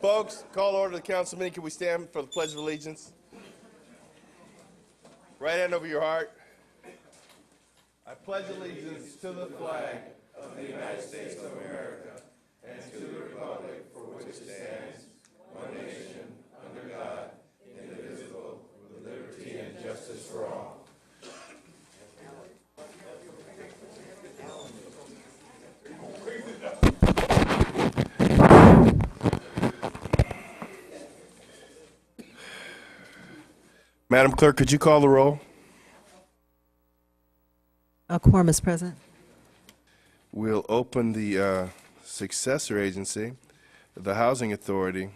Folks, call order the council meeting. Can we stand for the Pledge of Allegiance? Right hand over your heart. I pledge allegiance to the flag of the United States of America and to the republic for which it stands, one nation, under God, indivisible, with liberty and justice for all. Madam Clerk, could you call the roll? A quorum is present. We'll open the successor agency, the Housing Authority,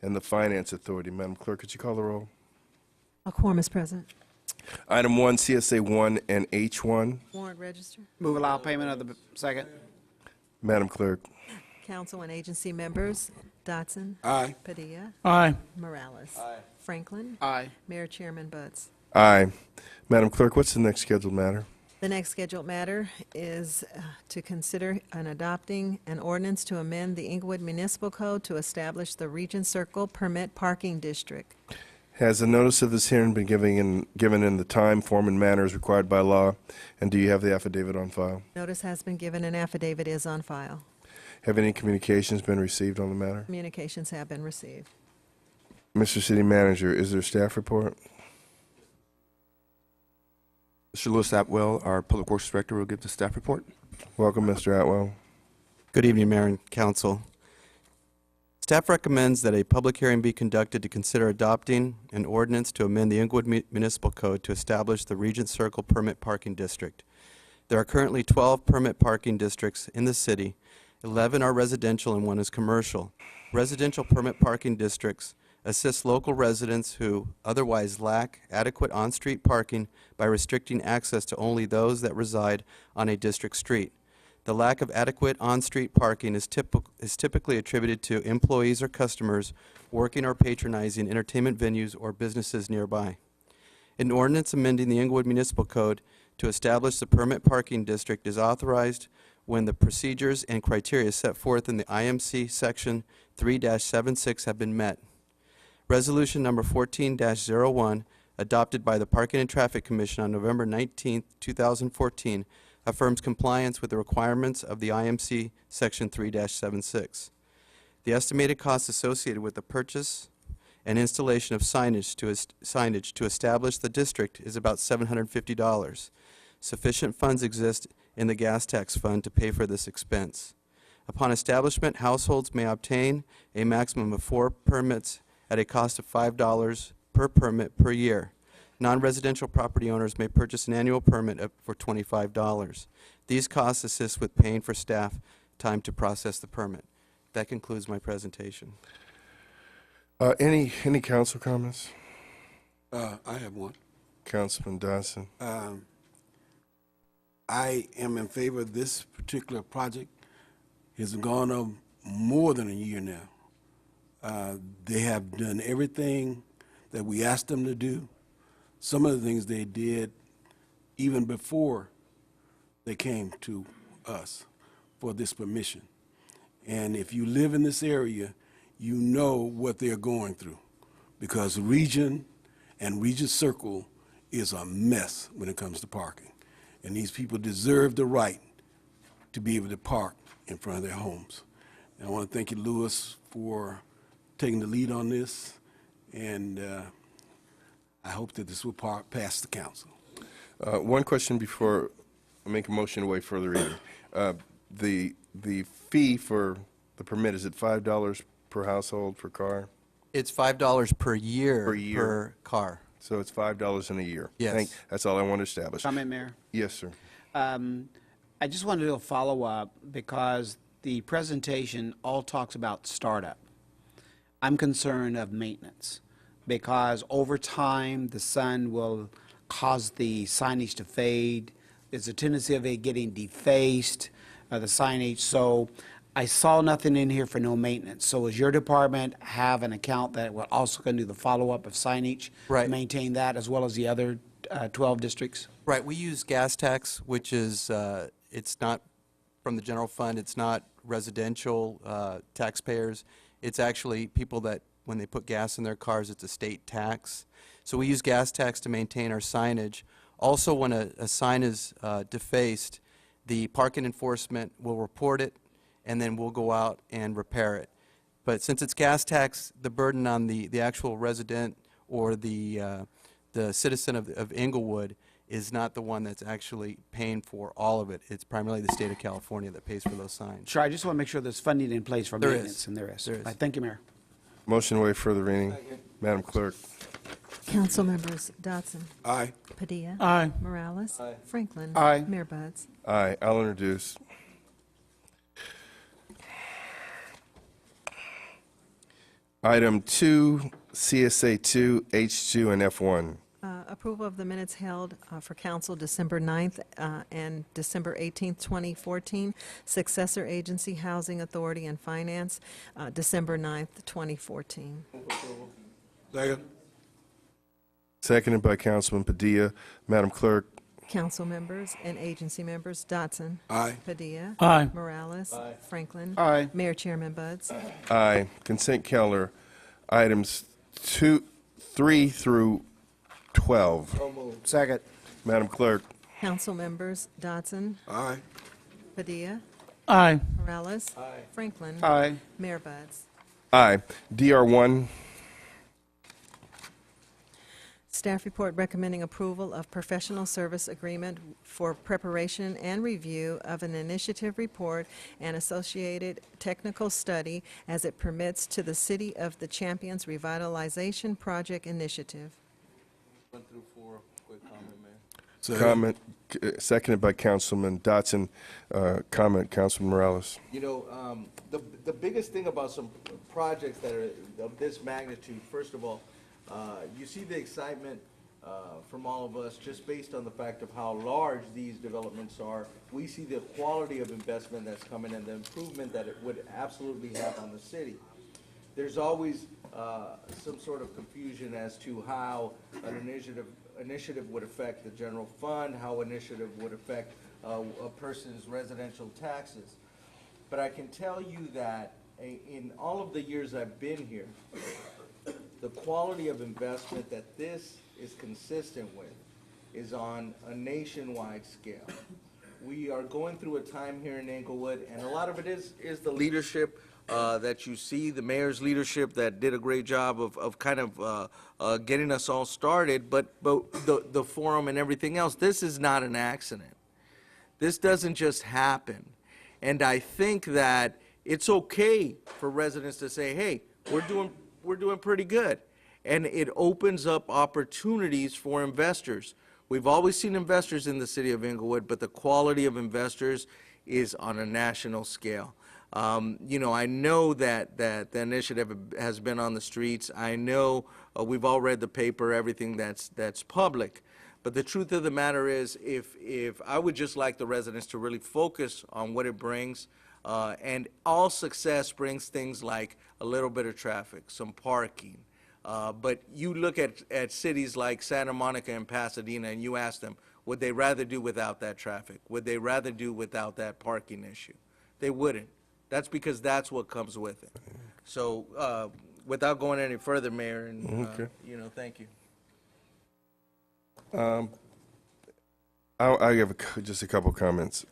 and the Finance Authority. Madam Clerk, could you call the roll? A quorum is present. Item 1, CSA 1 and H1. Warrant register. Move allow payment of the second. Madam Clerk. Council and agency members, Dotson. Aye. Padilla. Aye. Morales. Franklin. Aye. Mayor Chairman Butts. Aye. Madam Clerk, what's the next scheduled matter? The next scheduled matter is to consider and adopting an ordinance to amend the Inglewood Municipal Code to establish the Regent Circle Permit Parking District. Has the notice of this hearing been given in the time, form, and manner as required by law? And do you have the affidavit on file? Notice has been given and affidavit is on file. Have any communications been received on the matter? Communications have been received. Mr. City Manager, is there a staff report? Mr. Lewis Atwell, our Public Works Director, will give the staff report. Welcome, Mr. Atwell. Good evening, Mayor and Council. Staff recommends that a public hearing be conducted to consider adopting an ordinance to amend the Inglewood Municipal Code to establish the Regent Circle Permit Parking District. There are currently 12 permit parking districts in the city. 11 are residential and 1 is commercial. Residential permit parking districts assist local residents who otherwise lack adequate on-street parking by restricting access to only those that reside on a district street. The lack of adequate on-street parking is typically attributed to employees or customers working or patronizing entertainment venues or businesses nearby. An ordinance amending the Inglewood Municipal Code to establish the permit parking district is authorized when the procedures and criteria set forth in the IMC Section 3-76 have been met. Resolution number 14-01, adopted by the Parking and Traffic Commission on November 19, 2014, affirms compliance with the requirements of the IMC Section 3-76. The estimated cost associated with the purchase and installation of signage to establish the district is about $750. Sufficient funds exist in the gas tax fund to pay for this expense. Upon establishment, households may obtain a maximum of 4 permits at a cost of $5 per permit per year. Non-residential property owners may purchase an annual permit for $25. These costs assist with paying for staff time to process the permit. That concludes my presentation. Any council comments? I have one. Councilman Dodson. I am in favor of this particular project. It's gone on more than a year now. They have done everything that we asked them to do. Some of the things they did even before they came to us for this permission. And if you live in this area, you know what they're going through, because Region and Regent Circle is a mess when it comes to parking. And these people deserve the right to be able to park in front of their homes. And I want to thank you, Lewis, for taking the lead on this, and I hope that this will pass the council. One question before I make a motion to waive further reading. The fee for the permit, is it $5 per household per car? It's $5 per year Per car. So it's $5 in a year? Yes. That's all I want to establish. Comment, Mayor. Yes, sir. I just wanted to do a follow-up because the presentation all talks about startup. I'm concerned of maintenance because over time the sun will cause the signage to fade. There's a tendency of it getting defaced, the signage. So I saw nothing in here for no maintenance. So does your department have an account that will also going to do the follow-up of signage? Right. To maintain that as well as the other 12 districts? Right. We use gas tax, which is, it's not from the general fund. It's not residential taxpayers. It's actually people that, when they put gas in their cars, it's a state tax. So we use gas tax to maintain our signage. Also, when a sign is defaced, the parking enforcement will report it, and then we'll go out and repair it. But since it's gas tax, the burden on the actual resident or the citizen of Inglewood is not the one that's actually paying for all of it. It's primarily the state of California that pays for those signs. Sure, I just want to make sure there's funding in place for There is. maintenance, and there is. There is. All right, thank you, Mayor. Motion to waive further reading. Madam Clerk. Council members Dodson, Aye. Padilla. Aye. Morales. Franklin. Aye. Mayor Buds. Aye. I'll introduce. Item 2, CSA 2, H2, and F1. Approval of the minutes held for council December 9th and December 18th, 2014. Successor agency Housing Authority and Finance, December 9th, 2014. Second. Seconded by Councilman Padilla. Madam Clerk. Council members and agency members Dodson. Aye. Padilla. Aye. Morales. Franklin. Aye. Mayor Chairman Buds. Aye. Consent calendar, items 3 through 12. Second. Madam Clerk. Council members Dodson. Aye. Padilla. Aye. Morales. Franklin. Aye. Mayor Buds. Aye. DR1. Staff report recommending approval of professional service agreement for preparation and review of an initiative report and associated technical study as it permits to the City of the Champions Revitalization Project Initiative. 1 through 4, quick comment, Mayor. Second. Comment, seconded by Councilman Dotson. Comment, Councilman Morales. You know, the biggest thing about some projects that are of this magnitude, first of all, you see the excitement from all of us just based on the fact of how large these developments are. We see the quality of investment that's coming and the improvement that it would absolutely have on the city. There's always some sort of confusion as to how an initiative would affect the general fund, how initiative would affect a person's residential taxes. But I can tell you that in all of the years I've been here, the quality of investment that this is consistent with is on a nationwide scale. We are going through a time here in Inglewood, and a lot of it is the leadership that you see, the mayor's leadership that did a great job of kind of getting us all started, but the forum and everything else. This is not an accident. This doesn't just happen. And I think that it's okay for residents to say, hey, we're doing pretty good. And it opens up opportunities for investors. We've always seen investors in the city of Inglewood, but the quality of investors is on a national scale. You know, I know that the initiative has been on the streets. I know we've all read the paper, everything that's public. But the truth of the matter is, if I would just like the residents to really focus on what it brings, and all success brings things like a little bit of traffic, some parking. But you look at cities like Santa Monica and Pasadena, and you ask them, would they rather do without that traffic? Would they rather do without that parking issue? They wouldn't. That's because that's what comes with it. So without going any further, Mayor, and Okay. you know, thank you. I have just a couple comments.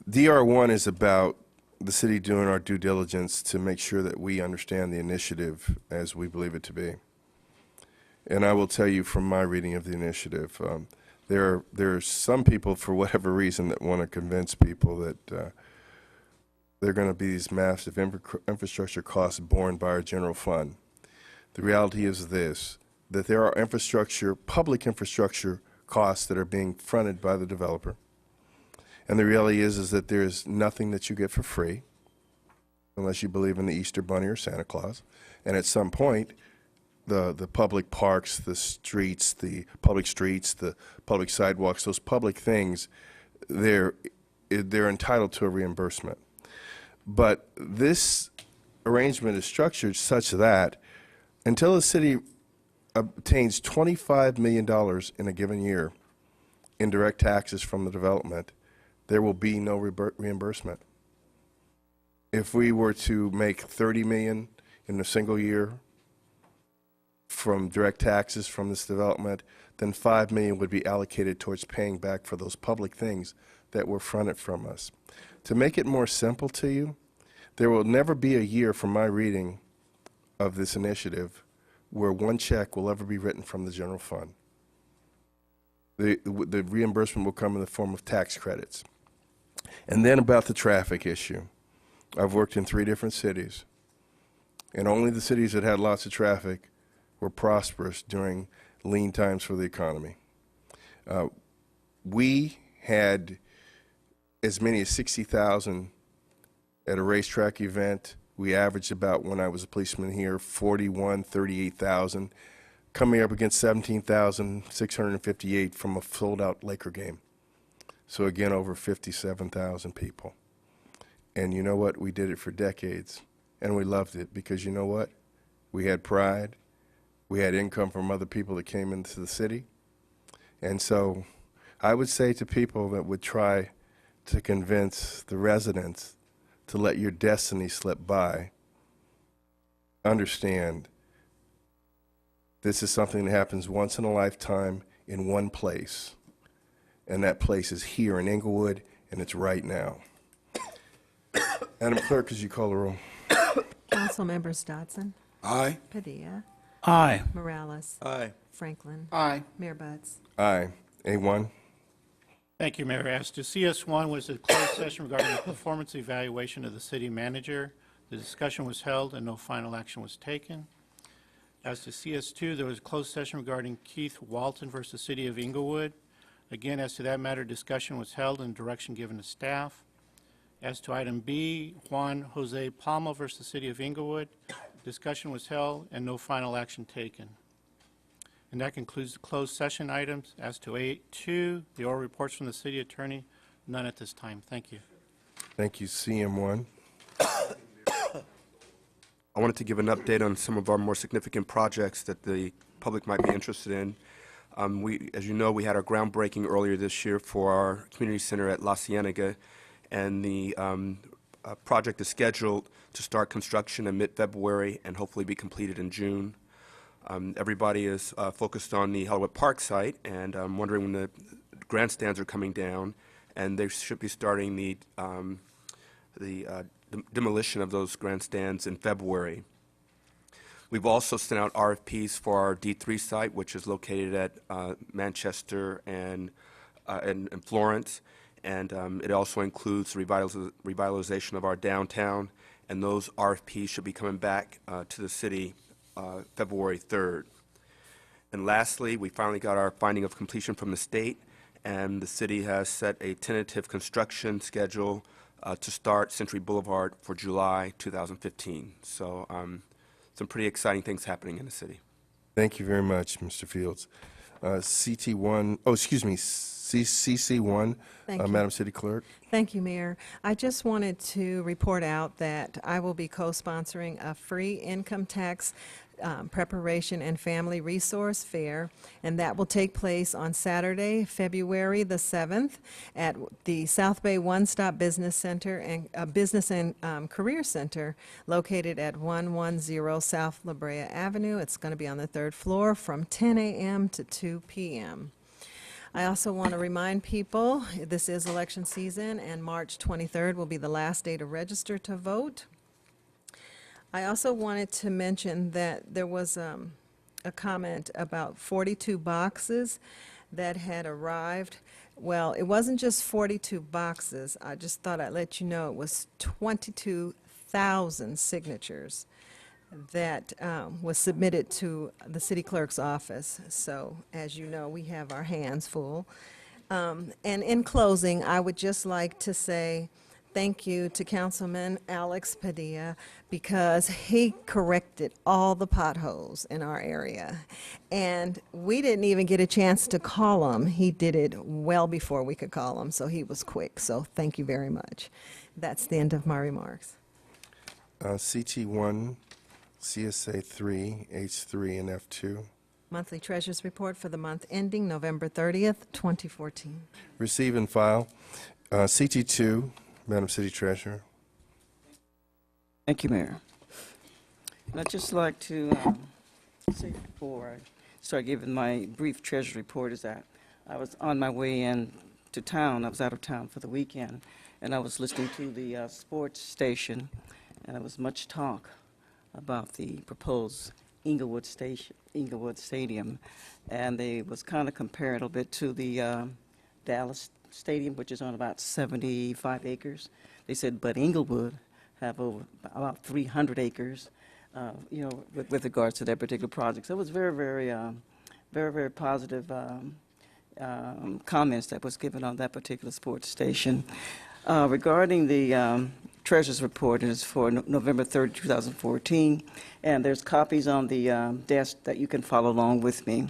DR1 is about the city doing our due diligence to make sure that we understand the initiative as we believe it to be. And I will tell you from my reading of the initiative, there are some people, for whatever reason, that want to convince people that there are going to be these massive infrastructure costs borne by our general fund. The reality is this, that there are public infrastructure costs that are being fronted by the developer. And the reality is that there's nothing that you get for free unless you believe in the Easter Bunny or Santa Claus. And at some point, the public parks, the public streets, the public sidewalks, those public things, they're entitled to a reimbursement. But this arrangement is structured such that until the city obtains $25 million in a given year in direct taxes from the development, there will be no reimbursement. if we were to make 30 million in a single year from direct taxes from this development, then 5 million would be allocated towards paying back for those public things that were fronted from us. To make it more simple to you, there will never be a year from my reading of this initiative where one check will ever be written from the general fund. The reimbursement will come in the form of tax credits. And then about the traffic issue. I've worked in 3 different cities, and only the cities that had lots of traffic were prosperous during lean times for the economy. We had as many as 60,000 at a racetrack event. We averaged about, when I was a policeman here, 41, 38,000, coming up against 17,658 from a sold-out Laker game. So again, over 57,000 people. And you know what? We did it for decades, and we loved it because you know what? We had pride. We had income from other people that came into the city. And so I would say to people that would try to convince the residents to let your destiny slip by, understand this is something that happens once in a lifetime in one place, and that place is here in Inglewood, and it's right now. Madam Clerk, could you call the roll? Council members Dodson, Aye. Padilla, Aye. Morales, Aye. Franklin, Aye. Mayor Buds. Aye. A1. Thank you, Mayor. As to CS1 was a closed session regarding the performance evaluation of the city manager. The discussion was held and no final action was taken. As to CS2, there was a closed session regarding Keith Walton versus City of Inglewood. Again, as to that matter, discussion was held and direction given to staff. As to item B, Juan Jose Palma versus City of Inglewood, discussion was held and no final action taken. And that concludes the closed session items. As to A2, the oral reports from the city attorney, none at this time. Thank you. Thank you. CM1. I wanted to give an update on some of our more significant projects that the public might be interested in. As you know, we had our groundbreaking earlier this year for our community center at La Cienega, and the project is scheduled to start construction in mid-February and hopefully be completed in June. Everybody is focused on the Hollywood Park site, and I'm wondering when the grandstands are coming down, and they should be starting the demolition of those grandstands in February. We've also sent out RFPs for our D3 site, which is located at Manchester and Florence, and it also includes revitalization of our downtown, and those RFPs should be coming back to the city February 3rd. And lastly, we finally got our finding of completion from the state, and the city has set a tentative construction schedule to start Century Boulevard for July 2015. So some pretty exciting things happening in the city. Thank you very much, Mr. Fields. CC1, Thank you. Madam City Clerk. Thank you, Mayor. I just wanted to report out that I will be co-sponsoring a free income tax preparation and family resource fair, and that will take place on Saturday, February the 7th at the South Bay One Stop Business Center and Business and Career Center located at 110 South La Brea Avenue. It's going to be on the 3rd floor from 10 a.m. to 2 p.m. I also want to remind people, this is election season, and March 23rd will be the last day to register to vote. I also wanted to mention that there was a comment about 42 boxes that had arrived. Well, it wasn't just 42 boxes. I just thought I'd let you know it was 22,000 signatures that was submitted to the city clerk's office. So, as you know, we have our hands full. And in closing, I would just like to say thank you to Councilman Alex Padilla because he corrected all the potholes in our area. And we didn't even get a chance to call him. He did it well before we could call him, so he was quick. So thank you very much. That's the end of my remarks. CT1, CSA 3, H3, and F2. Monthly Treasurers Report for the month ending November 30th, 2014. Receive and file. CT2, Madam City Treasurer. Thank you, Mayor. And I'd just like to say before I start giving my brief treasury report is that I was on my way in to town. I was out of town for the weekend, and I was listening to the sports station, and there was much talk about the proposed Inglewood Stadium, and they was kind of comparing a little bit to the Dallas Stadium, which is on about 75 acres. They said, but Inglewood have over about 300 acres, with regards to that particular project. So it was very positive comments that was given on that particular sports station. Regarding the Treasurer's report, it is for November 3rd, 2014, and there's copies on the desk that you can follow along with me.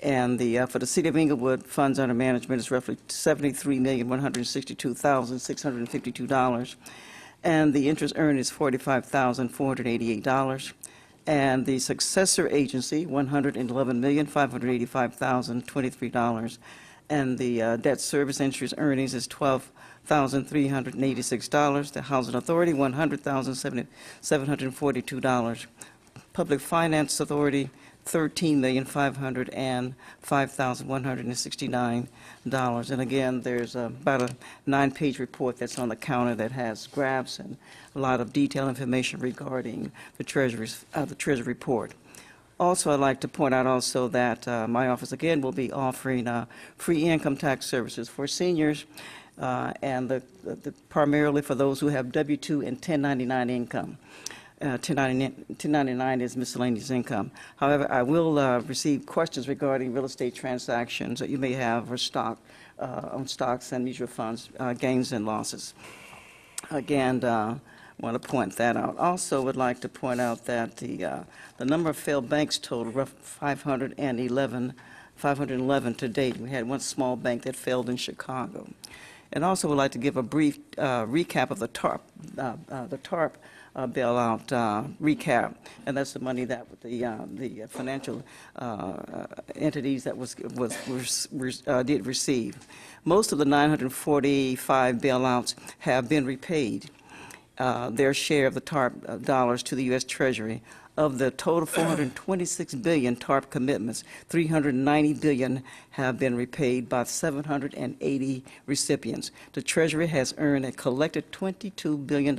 And for the City of Inglewood, funds under management is roughly $73,162,652. And the interest earned is $45,488. And the successor agency, $111,585,023. And the debt service interest earnings is $12,386. The Housing Authority, $100,742. Public Finance Authority, $13,505,169. And again, there's about a 9-page report that's on the counter that has graphs and a lot of detailed information regarding the Treasury report. Also, I'd like to point out also that my office again will be offering free income tax services for seniors, and primarily for those who have W-2 and 1099 income. 1099 is miscellaneous income. However, I will receive questions regarding real estate transactions that you may have or on stocks and mutual funds, gains and losses. Again, I want to point that out. Also would like to point out that the number of failed banks total, roughly 511 to date. We had one small bank that failed in Chicago. And also would like to give a brief recap of the TARP bailout recap, and that's the money that the financial entities that did receive. Most of the 945 bailouts have been repaid, their share of the TARP dollars to the U.S. Treasury. Of the total 426 billion TARP commitments, 390 billion have been repaid by 780 recipients. The Treasury has earned a collected $22 billion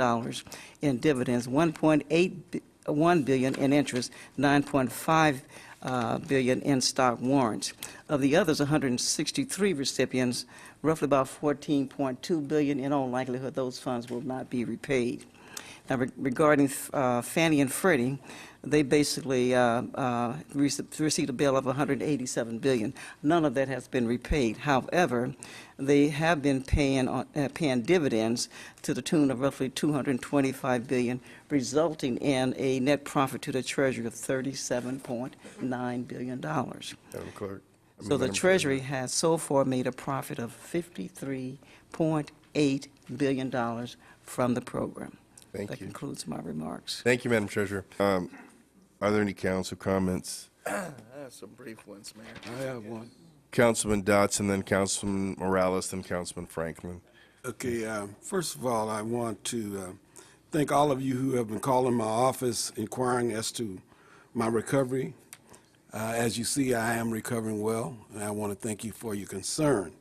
in dividends, 1.81 billion in interest, 9.5 billion in stock warrants. Of the others, 163 recipients, roughly about 14.2 billion. In all likelihood, those funds will not be repaid. Now, regarding Fannie and Freddie, they basically received a bill of $187 billion. None of that has been repaid. However, they have been paying dividends to the tune of roughly $225 billion, resulting in a net profit to the Treasury of $37.9 billion. Madam Clerk. So the Treasury has so far made a profit of $53.8 billion from the program. Thank That you. concludes my remarks. Thank you, Madam Treasurer. Are there any council comments? I have some brief ones, Mayor. I have one. Councilman Dotson, then Councilman Morales, then Councilman Franklin. Okay, first of all, I want to thank all of you who have been calling my office inquiring as to my recovery. As you see, I am recovering well, and I want to thank you for your concern.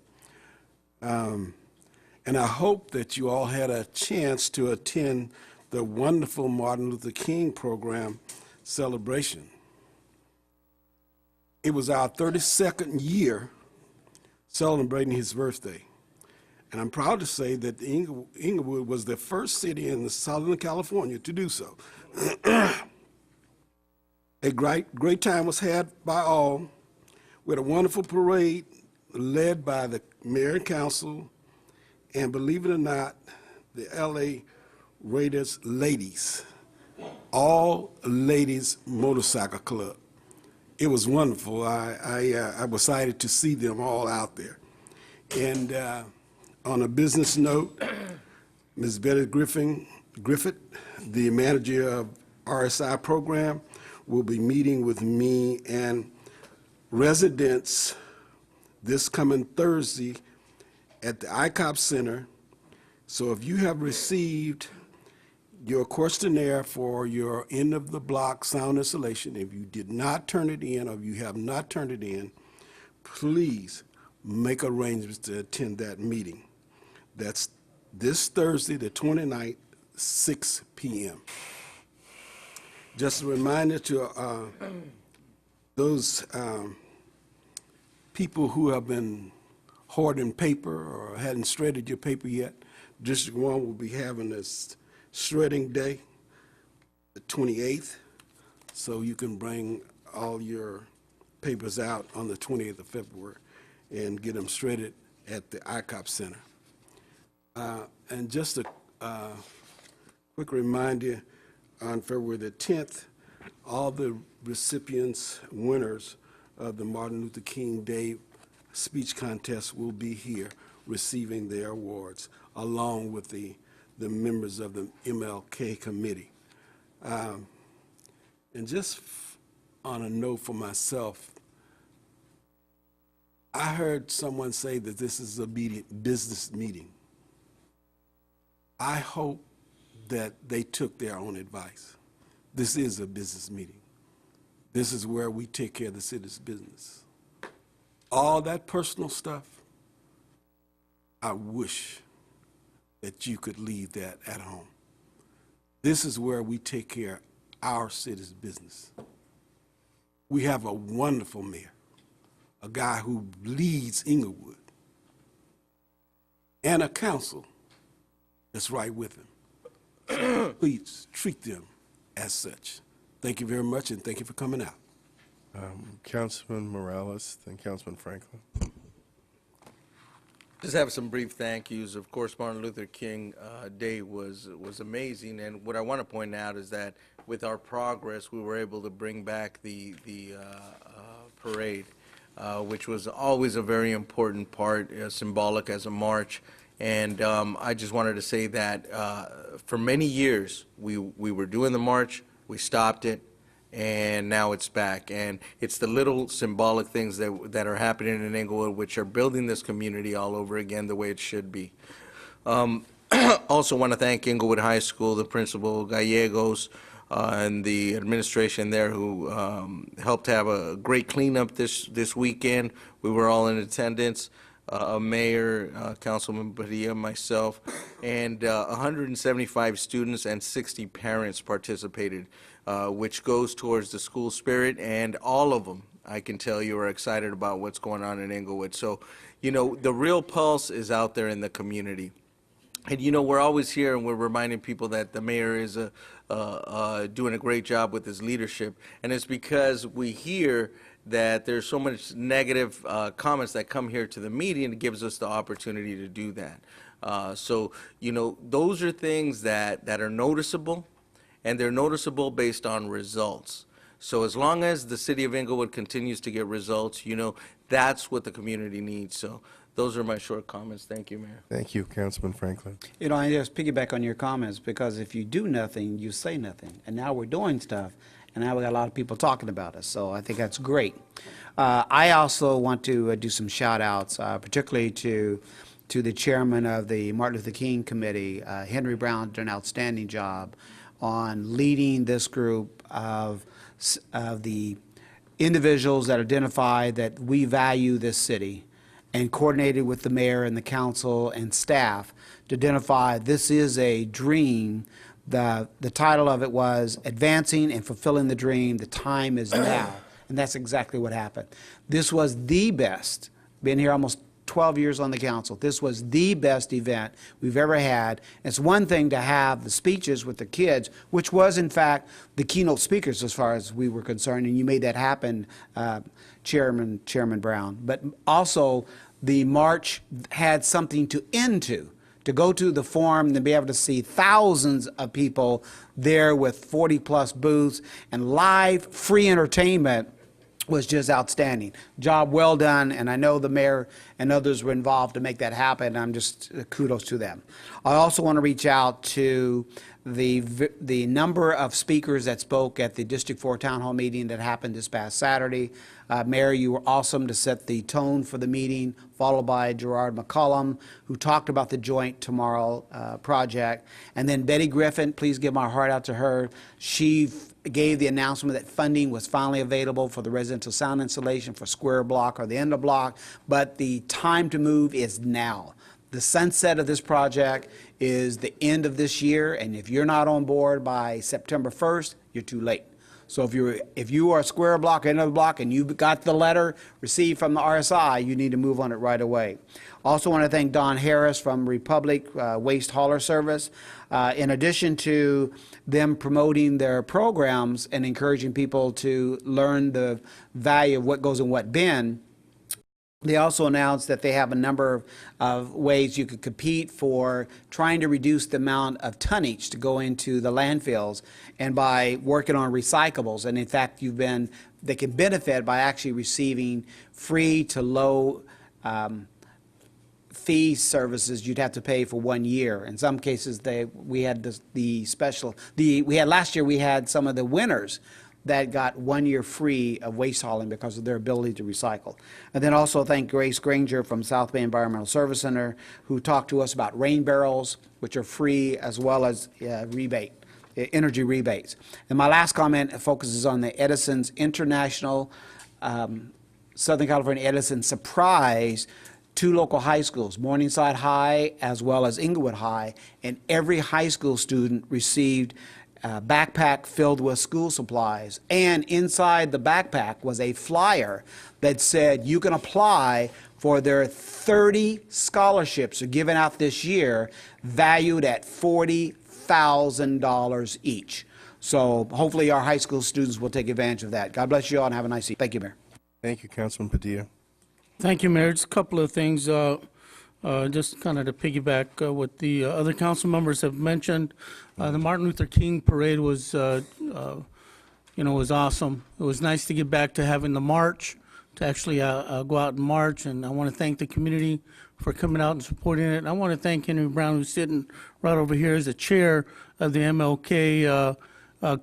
And I hope that you all had a chance to attend the wonderful Martin Luther King program celebration. It was our 32nd year celebrating his birthday. And I'm proud to say that Inglewood was the first city in Southern California to do so. A great time was had by all. We had a wonderful parade led by the mayor and council, and believe it or not, the LA Raiders ladies, all ladies motorcycle club. It was wonderful. I was excited to see them all out there. And on a business note, Ms. Betty Griffith, the manager of RSI program, will be meeting with me and residents this coming Thursday at the ICOP Center. So if you have received your questionnaire for your end-of-the-block sound installation. If you did not turn it in, or if you have not turned it in, please make arrangements to attend that meeting. That's this Thursday, the 29th, 6 p.m. Just a reminder to those people who have been hoarding paper or hadn't shredded your paper yet, District 1 will be having this shredding day, the 28th, so you can bring all your papers out on the 28th of February and get them shredded at the ICOP Center. And just a quick reminder, on February the 10th, all the recipients, winners of the Martin Luther King Day speech contest will be here receiving their awards, along with the members of the MLK committee. And just on a note for myself, I heard someone say that this is a business meeting. I hope that they took their own advice. This is a business meeting. This is where we take care of the city's business. All that personal stuff, I wish that you could leave that at home. This is where we take care of our city's business. We have a wonderful mayor, a guy who leads Inglewood, and a council that's right with him. Please treat them as such. Thank you very much, and thank you for coming out. Councilman Morales, then Councilman Franklin. Just have some brief thank yous. Of course, Martin Luther King Day was amazing, and what I want to point out is that with our progress, we were able to bring back the parade, which was always a very important part, symbolic as a march. And I just wanted to say that for many years, we were doing the march, we stopped it, and now it's back. And it's the little symbolic things that are happening in Inglewood, which are building this community all over again the way it should be. Also want to thank Inglewood High School, the principal, Gallegos, and the administration there who helped have a great cleanup this weekend. We were all in attendance. Mayor, Councilman Padilla, myself, and 175 students and 60 parents participated, which goes towards the school spirit, and all of them, I can tell you, are excited about what's going on in Inglewood. So, you know, the real pulse is out there in the community. And, you know, we're always here and we're reminding people that the mayor is doing a great job with his leadership, and it's because we hear that there's so much negative comments that come here to the media, and it gives us the opportunity to do that. So, you know, those are things that are noticeable, and they're noticeable based on results. So as long as the city of Inglewood continues to get results, you know, that's what the community needs. So those are my short comments. Thank you, Mayor. Thank you, Councilman Franklin. You know, I just piggyback on your comments, because if you do nothing, you say nothing. And now we're doing stuff, and now we got a lot of people talking about us. So I think that's great. I also want to do some shout-outs, particularly to the chairman of the Martin Luther King Committee, Henry Brown, did an outstanding job on leading this group of the individuals that identify that we value this city, and coordinated with the mayor and the council and staff to identify this is a dream. The title of it was Advancing and Fulfilling the Dream, the Time is Now. And that's exactly what happened. This was the best, been here almost 12 years on the council, this was the best event we've ever had. It's one thing to have the speeches with the kids, which was in fact the keynote speakers as far as we were concerned, and you made that happen, Chairman Brown. But also the march had something to end to go to the forum and to be able to see thousands of people there with 40-plus booths and live free entertainment was just outstanding. Job well done, and I know the mayor and others were involved to make that happen. I'm just kudos to them. I also want to reach out to the number of speakers that spoke at the District 4 Town Hall meeting that happened this past Saturday. Mayor, you were awesome to set the tone for the meeting, followed by Gerard McCollum, who talked about the Joint Tomorrow project. And then Betty Griffin, please give my heart out to her. She gave the announcement that funding was finally available for the residential sound installation for Square Block or the End of Block, but the time to move is now. The sunset of this project is the end of this year, and if you're not on board by September 1st, you're too late. So if you are a Square Block or End of the Block and you got the letter received from the RSI, you need to move on it right away. Also want to thank Don Harris from Republic Waste Hauler Service. In addition to them promoting their programs and encouraging people to learn the value of what goes in what bin, they also announced that they have a number of ways you could compete for trying to reduce the amount of tonnage to go into the landfills, and by working on recyclables. And in fact, they can benefit by actually receiving free to low fee services you'd have to pay for 1 year. In some cases, we had last year we had some of the winners that got 1 year free of waste hauling because of their ability to recycle. And then also thank Grace Granger from South Bay Environmental Service Center, who talked to us about rain barrels, which are free, as well as energy rebates. And my last comment focuses on the Edison's International Southern California Edison surprise 2 local high schools, Morningside High as well as Inglewood High, and every high school student received a backpack filled with school supplies. And inside the backpack was a flyer that said you can apply for their 30 scholarships are given out this year, valued at $40,000 each. So hopefully our high school students will take advantage of that. God bless you all and have a nice evening. Thank you, Mayor. Thank you, Councilman Padilla. Thank you, Mayor. Just a couple of things, just kind of to piggyback what the other council members have mentioned. The Martin Luther King Parade was, was awesome. It was nice to get back to having the march, to actually go out and march, and I want to thank the community for coming out and supporting it. And I want to thank Henry Brown, who's sitting right over here as the chair of the MLK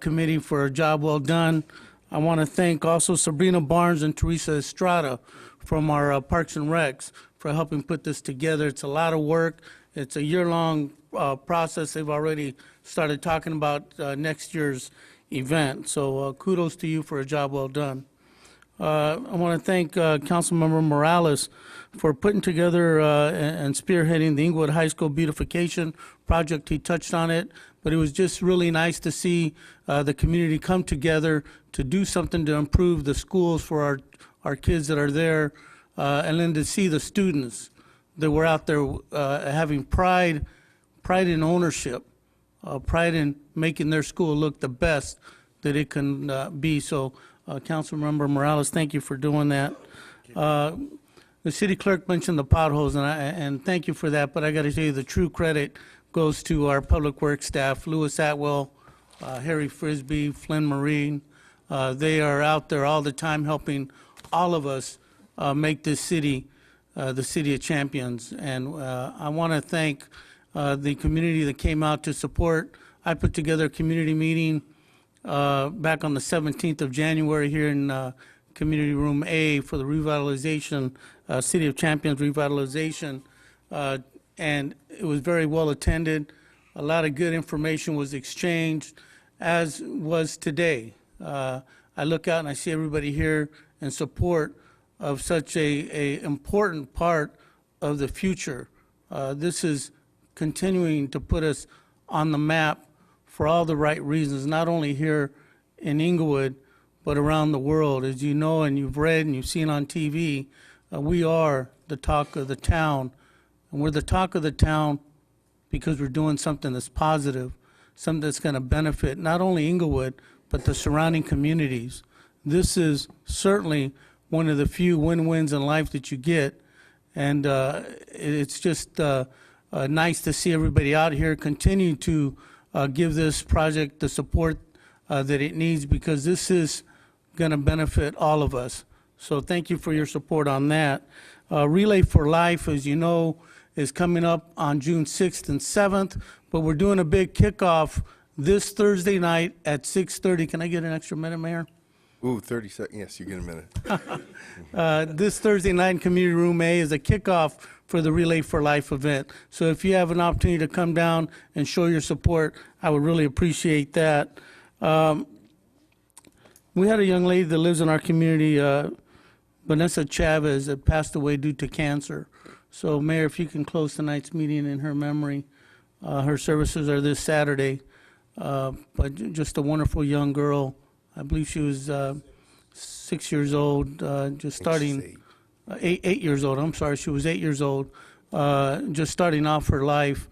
committee, for a job well done. I want to thank also Sabrina Barnes and Teresa Estrada from our Parks and Recs for helping put this together. It's a lot of work. It's a year-long process. They've already started talking about next year's event. So kudos to you for a job well done. I want to thank Councilmember Morales for putting together and spearheading the Inglewood High School beautification project. He touched on it, but it was just really nice to see the community come together to do something to improve the schools for our kids that are there, and then to see the students that were out there having pride in ownership, pride in making their school look the best that it can be. So, Councilmember Morales, thank you for doing that. The city clerk mentioned the potholes, and thank you for that, but I got to tell you, the true credit goes to our public works staff, Lewis Atwell, Harry Frisbee, Flynn Marine. They are out there all the time helping all of us make this city the city of champions. And I want to thank the community that came out to support. I put together a community meeting back on the 17th of January here in Community Room A for the revitalization, City of Champions revitalization, and it was very well attended. A lot of good information was exchanged, as was today. I look out and I see everybody here in support of such a important part of the future. This is continuing to put us on the map for all the right reasons, not only here in Inglewood, but around the world. As you know, and you've read and you've seen on TV, we are the talk of the town. And we're the talk of the town because we're doing something that's positive, something that's going to benefit not only Inglewood, but the surrounding communities. This is certainly one of the few win-wins in life that you get. And it's just nice to see everybody out here continue to give this project the support that it needs, because this is going to benefit all of us. So thank you for your support on that. Relay for Life, as you know, is coming up on June 6th and 7th, but we're doing a big kickoff this Thursday night at 6:30. Can I get an extra minute, Mayor? Ooh, 30 seconds. Yes, you get a minute. This Thursday night in Community Room A is a kickoff for the Relay for Life event. So if you have an opportunity to come down and show your support, I would really appreciate that. We had a young lady that lives in our community, Vanessa Chavez, that passed away due to cancer. So Mayor, if you can close tonight's meeting in her memory. Her services are this Saturday, but just a wonderful young girl. I believe she was 6 years old, just starting, 8 years old. I'm sorry, she was 8 years old, just starting off her life,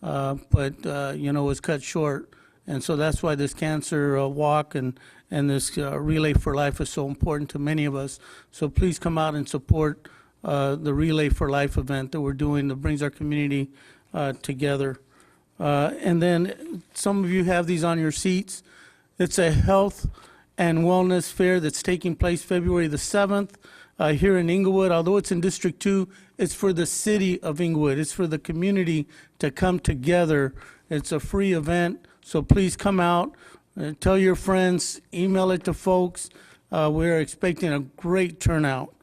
but was cut short. And so that's why this cancer walk and this Relay for Life is so important to many of us. So please come out and support the Relay for Life event that we're doing that brings our community together. And then some of you have these on your seats. It's a health and wellness fair that's taking place February the 7th here in Inglewood. Although it's in District 2, it's for the city of Inglewood. It's for the community to come together. It's a free event, so please come out, tell your friends, email it to folks. We're expecting a great turnout.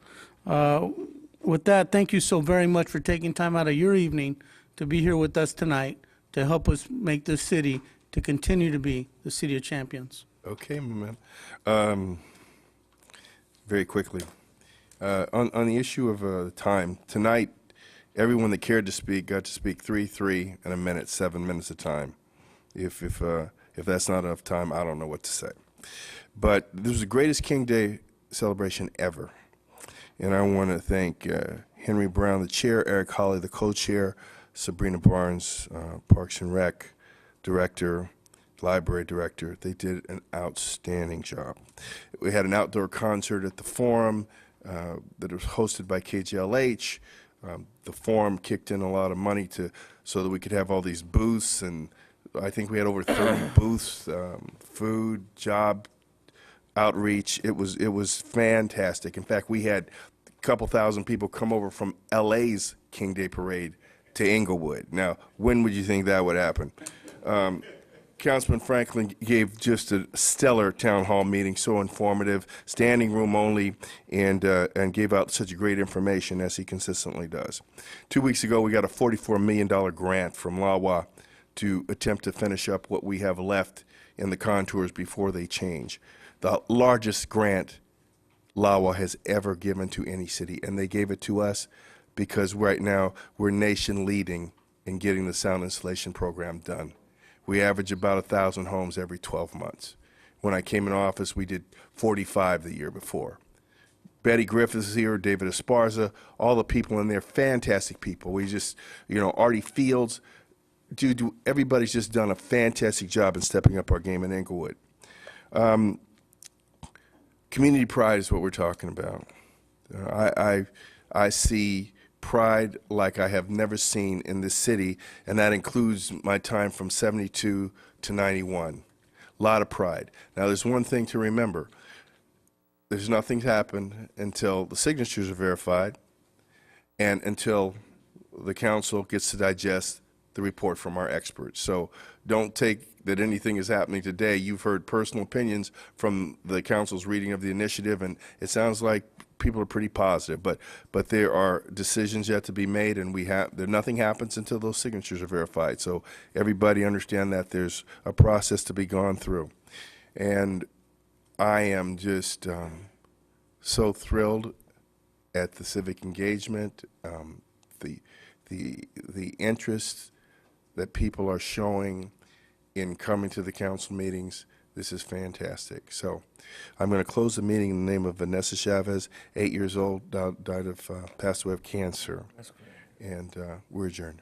With that, thank you so very much for taking time out of your evening to be here with us tonight to help us make this city to continue to be the city of champions. Okay, my man. Very quickly, on the issue of time, tonight, everyone that cared to speak got to speak 3, and a minute, 7 minutes of time. If that's not enough time, I don't know what to say. But this was the greatest King Day celebration ever. And I want to thank Henry Brown, the chair, Eric Holly, the co-chair, Sabrina Barnes, Parks and Rec director, library director. They did an outstanding job. We had an outdoor concert at the Forum that was hosted by KJLH. The Forum kicked in a lot of money so that we could have all these booths, and I think we had over 30 booths, food, job outreach. It was fantastic. In fact, we had a couple thousand people come over from LA's King Day Parade to Inglewood. Now, when would you think that would happen? Councilman Franklin gave just a stellar town hall meeting, so informative, standing room only, and gave out such great information as he consistently does. 2 weeks ago, we got a $44 million grant from LAWA to attempt to finish up what we have left in the contours before they change. The largest grant LAWA has ever given to any city, and they gave it to us because right now we're nation leading in getting the sound installation program done. We average about 1,000 homes every 12 months. When I came in office, we did 45 the year before. Betty Griffiths is here, David Esparza, all the people in there, fantastic people. We just, Artie Fields, everybody's just done a fantastic job in stepping up our game in Inglewood. Community pride is what we're talking about. I see pride like I have never seen in this city, and that includes my time from 72 to 91. A lot of pride. Now, there's one thing to remember. There's nothing happened until the signatures are verified and until the council gets to digest the report from our experts. So don't take that anything is happening today. You've heard personal opinions from the council's reading of the initiative, and it sounds like people are pretty positive, but there are decisions yet to be made, and nothing happens until those signatures are verified. So everybody understand that there's a process to be gone through. And I am just so thrilled at the civic engagement, the interest that people are showing in coming to the council meetings. This is fantastic. So I'm going to close the meeting in the name of Vanessa Chavez, 8 years old, passed away of cancer. That's great. And we're adjourned.